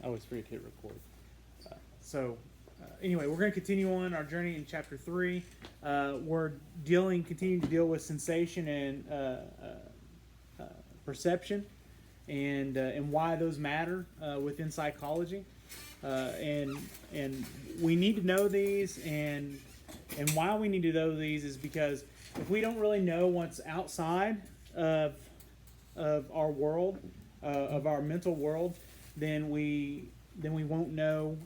I always forget to hit record. Anyway, we're going to continue on our journey in chapter 3. We're continuing to deal with sensation and perception, and why those matter within psychology. And we need to know these, and why we need to know these is because if we don't really know what's outside of our world, of our mental world, then we won't know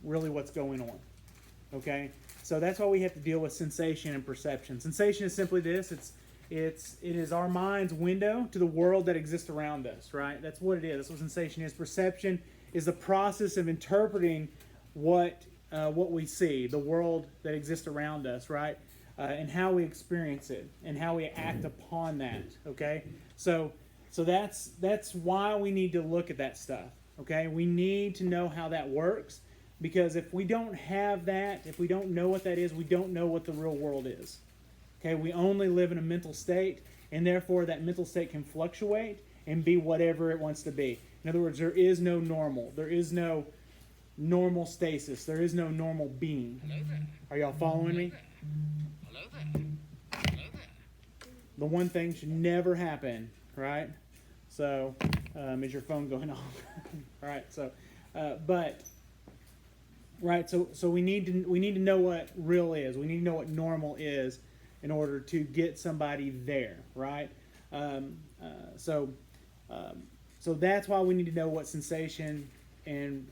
really what's going on. Okay, so that's why we have to deal with sensation and perception. Sensation is simply this: it is our mind's window to the world that exists around us. Right? That's what it is. That's what sensation is. Perception is the process of interpreting what we see, the world that exists around us. Right? And how we experience it and how we act upon that. Okay, so that's why we need to look at that stuff. Okay, we need to know how that works, because if we don't have that, if we don't know what that is, we don't know what the real world is. Okay, we only live in a mental state, and therefore that mental state can fluctuate and be whatever it wants to be. In other words, there is no normal. There is no normal stasis. There is no normal being. Are y'all following me? Hello there. Hello there. The one thing should never happen, right? So, is your phone going off? Right. So, So we need to know what real is. We need to know what normal is in order to get somebody there, right? So that's why we need to know what sensation and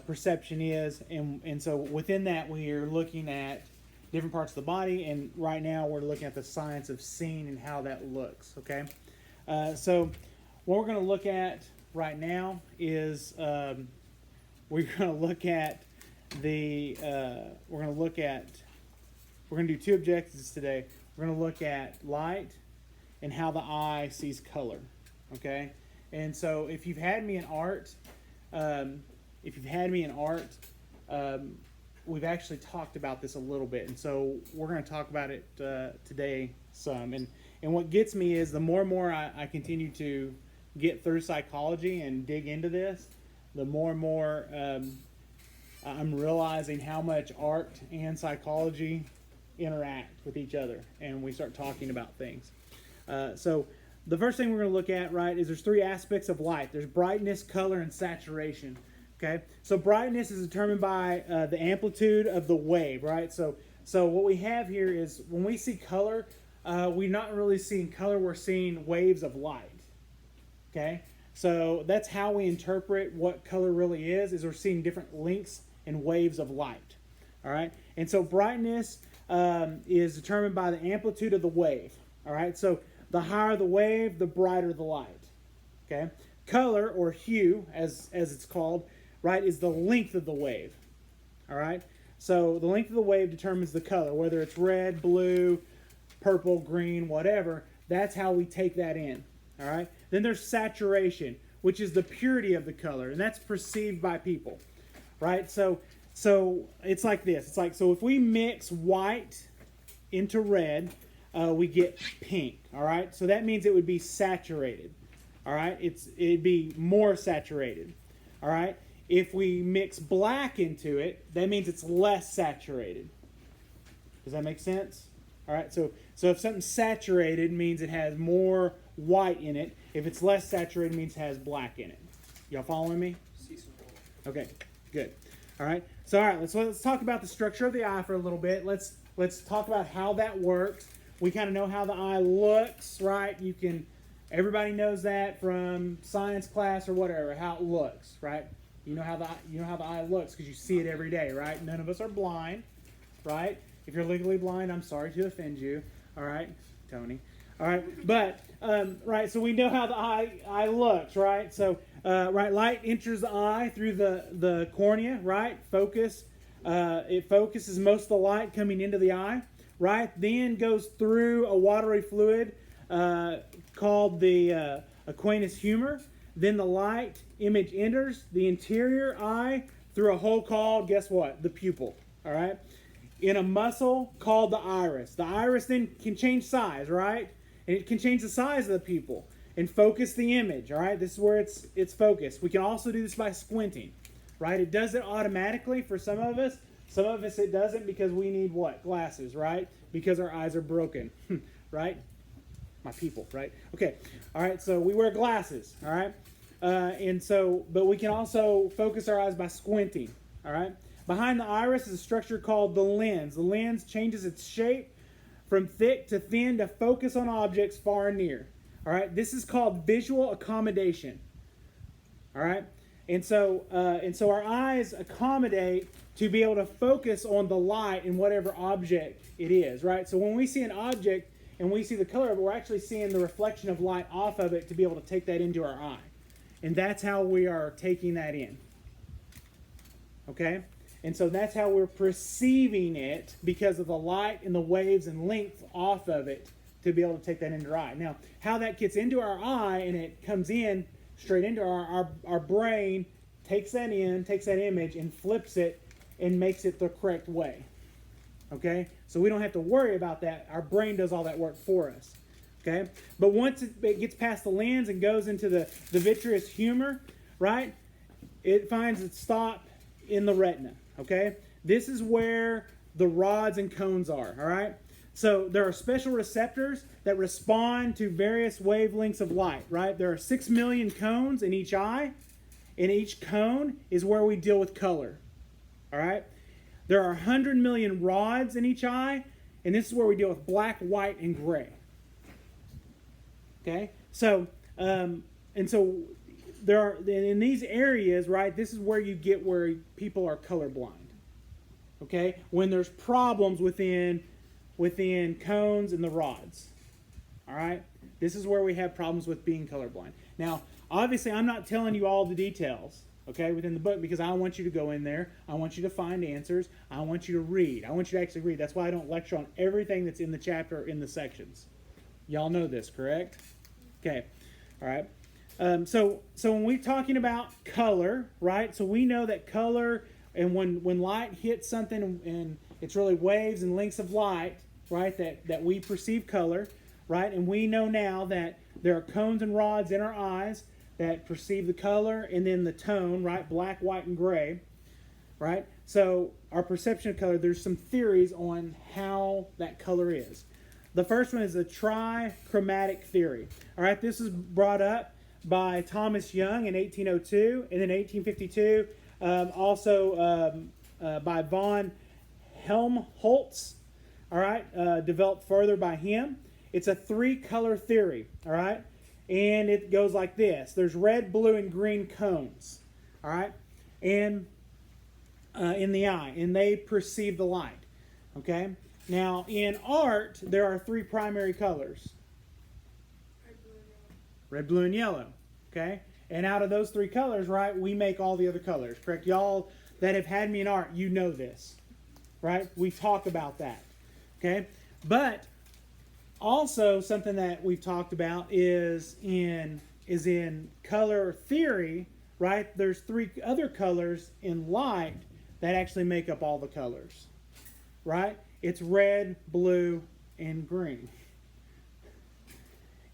perception is, and so within that we are looking at different parts of the body, and right now we're looking at the science of seeing and how that looks. Okay, so what we're going to look at right now is we're going to look at we're going to do two objectives today. We're going to look at light and how the eye sees color. Okay, and so if you've had me in art, we've actually talked about this a little bit, and so we're going to talk about it today some. And what gets me is the more and more I continue to get through psychology and dig into this, the more and more I'm realizing how much art and psychology interact with each other, and we start talking about things. So the first thing we're going to look at, right, is there's three aspects of light. There's brightness, color, and saturation. Okay, so brightness is determined by the amplitude of the wave, right? So what we have here is when we see color, we're not really seeing color, we're seeing waves of light. Okay, so that's how we interpret what color really is we're seeing different lengths and waves of light. All right, and so brightness is determined by the amplitude of the wave. All right, so the higher the wave, the brighter the light. Okay, color, or hue, as it's called, right, is the length of the wave. All right, so the length of the wave determines the color, whether it's red, blue, purple, green, whatever. That's how we take that in. All right, then there's saturation, which is the purity of the color, and that's perceived by people. Right, so it's like this. It's like, so if we mix white into red, we get pink. All right, so that means it would be saturated. All right, it'd be more saturated. All right, if we mix black into it, that means it's less saturated. Does that make sense? All right, so if something's saturated, means it has more white in it. If it's less saturated, it means it has black in it. Y'all following me? Okay, good. All right, so let's talk about the structure of the eye for a little bit. Let's talk about how that works. We kind of know how the eye looks, right? Everybody knows that from science class or whatever, how it looks, right? You know how the eye looks because you see it every day, right? None of us are blind, right? If you're legally blind, I'm sorry to offend you. All right, Tony. All right, but right, so we know how the eye looks, right? So right, light enters the eye through the cornea, right? It focuses most of the light coming into the eye, right? Then goes through a watery fluid called the aqueous humor. Then the light image enters the interior eye through a hole called, guess what? The pupil. All right, in a muscle called the iris. The iris then can change size, right? And it can change the size of the pupil. and focus the image. All right, this is where it's focused. We can also do this by squinting, right? It does it automatically for some of us. Some of us it doesn't because we need what? Glasses, right? Because our eyes are broken, right? My people, right? Okay, all right. So we wear glasses, all right, but we can also focus our eyes by squinting, all right. Behind the iris is a structure called the lens. The lens changes its shape from thick to thin to focus on objects far and near. All right, this is called visual accommodation. All right, and so our eyes accommodate to be able to focus on the light in whatever object it is. Right, so when we see an object and we see the color of it, we're actually seeing the reflection of light off of it to be able to take that into our eye, and that's how we are taking that in. Okay. And so that's how we're perceiving it because of the light and the waves and length off of it to be able to take that into our eye. Now, how that gets into our eye and it comes in straight into our brain, takes that in, takes that image and flips it and makes it the correct way. Okay? So we don't have to worry about that. Our brain does all that work for us. Okay? But once it gets past the lens and goes into the vitreous humor, right, it finds its stop in the retina. Okay, this is where the rods and cones are. All right, so there are special receptors that respond to various wavelengths of light. Right, there are 6 million cones in each eye, and each cone is where we deal with color. All right, there are 100 million rods in each eye, and this is where we deal with black, white, and gray. Okay, so there are in these areas, right, this is where you get where people are colorblind. Okay? When there's problems within cones and the rods. All right? This is where we have problems with being colorblind. Now, obviously, I'm not telling you all the details, okay, within the book because I want you to go in there. I want you to find answers. I want you to read. I want you to actually read. That's why I don't lecture on everything that's in the chapter or in the sections. Y'all know this, correct? Okay. All right. So when we're talking about color, right? So we know that color, and when light hits something, and it's really waves and lengths of light, right? That we perceive color, right? And we know now that there are cones and rods in our eyes that perceive the color and then the tone, right? Black, white, and gray, right? So our perception of color, there's some theories on how that color is. The first one is the trichromatic theory. All right, this is brought up by Thomas Young in 1802, and in 1852, by von Helmholtz, all right, developed further by him. It's a 3-color theory, all right, and it goes like this. There's red, blue, and green cones, all right, and in the eye, and they perceive the light, okay? Now, in art, there are 3 primary colors. Red, blue, and yellow. Okay? And out of those 3 colors, right, we make all the other colors. Correct? Y'all that have had me in art, you know this. Right? We talk about that. Okay? But also something that we've talked about is in color theory, right? There's 3 other colors in light that actually make up all the colors. Right? It's red, blue, and green.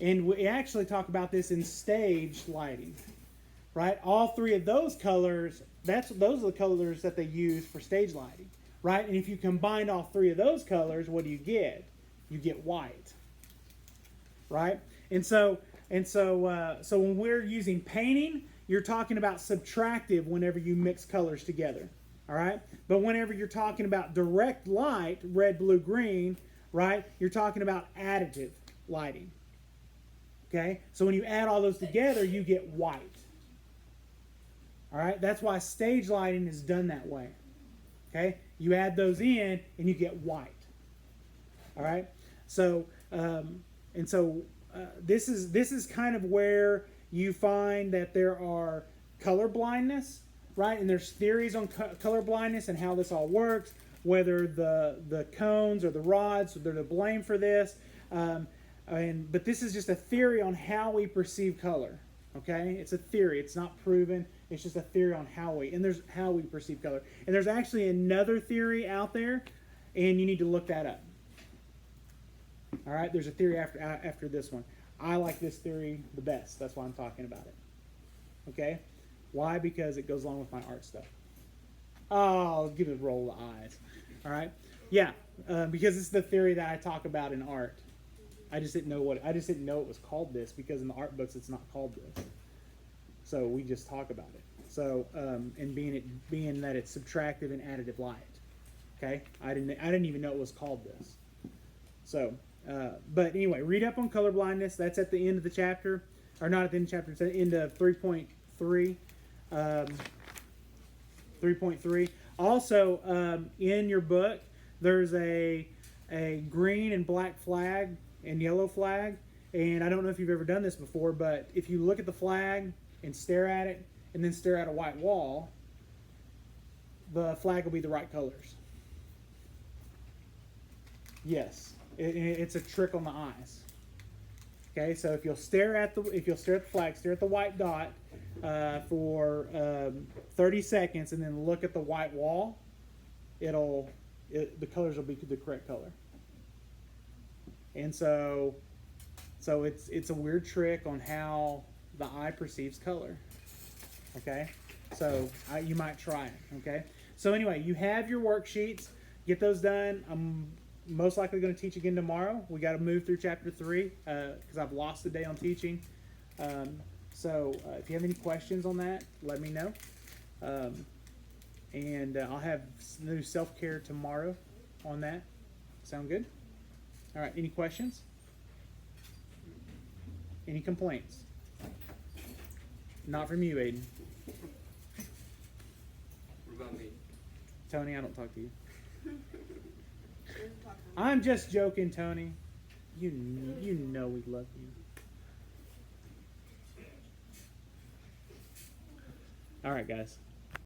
And we actually talk about this in stage lighting, right? All 3 of those colors, those are the colors that they use for stage lighting, right? And if you combine all 3 of those colors, what do you get? You get white, right? And so when we're using painting, you're talking about subtractive whenever you mix colors together, all right? But whenever you're talking about direct light, red, blue, green, right? You're talking about additive lighting. Okay, so when you add all those together, you get white. All right, that's why stage lighting is done that way. Okay, you add those in and you get white. All right, so this is kind of where you find that there are color blindness, right? And there's theories on color blindness and how this all works. Whether the cones or the rods, they're to blame for this. But this is just a theory on how we perceive color. Okay, it's a theory. It's not proven. It's just a theory on how we perceive color. And there's actually another theory out there, and you need to look that up. All right, there's a theory after this one. I like this theory the best. That's why I'm talking about it. Okay? Why? Because it goes along with my art stuff. Oh, give it a roll of the eyes. All right? Yeah, because it's the theory that I talk about in art. I just didn't know it was called this, because in the art books it's not called this. So we just talk about it. So and being that it's subtractive and additive light. Okay? I didn't even know it was called this. So but anyway, read up on color blindness. That's at the end of the chapter, or not at the end of the chapter. It's at the end of 3.3. 3.3. Also, in your book, there's a green and black flag and yellow flag. And I don't know if you've ever done this before, but if you look at the flag and stare at it, and then stare at a white wall, the flag will be the right colors. Yes, it's a trick on the eyes. Okay, so if you'll stare at the flag, stare at the white dot for 30 seconds, and then look at the white wall, the colors will be the correct color. And so it's a weird trick on how the eye perceives color. Okay, so you might try it. Okay, so anyway, you have your worksheets. Get those done. I'm most likely going to teach again tomorrow. We got to move through chapter 3 because I've lost a day on teaching. So if you have any questions on that, let me know. And I'll have new self-care tomorrow on that. Sound good? All right, any questions? Any complaints? Not from you, Aiden. What about me? Tony, I don't talk to you. I'm just joking, Tony. You know we love you. All right, guys.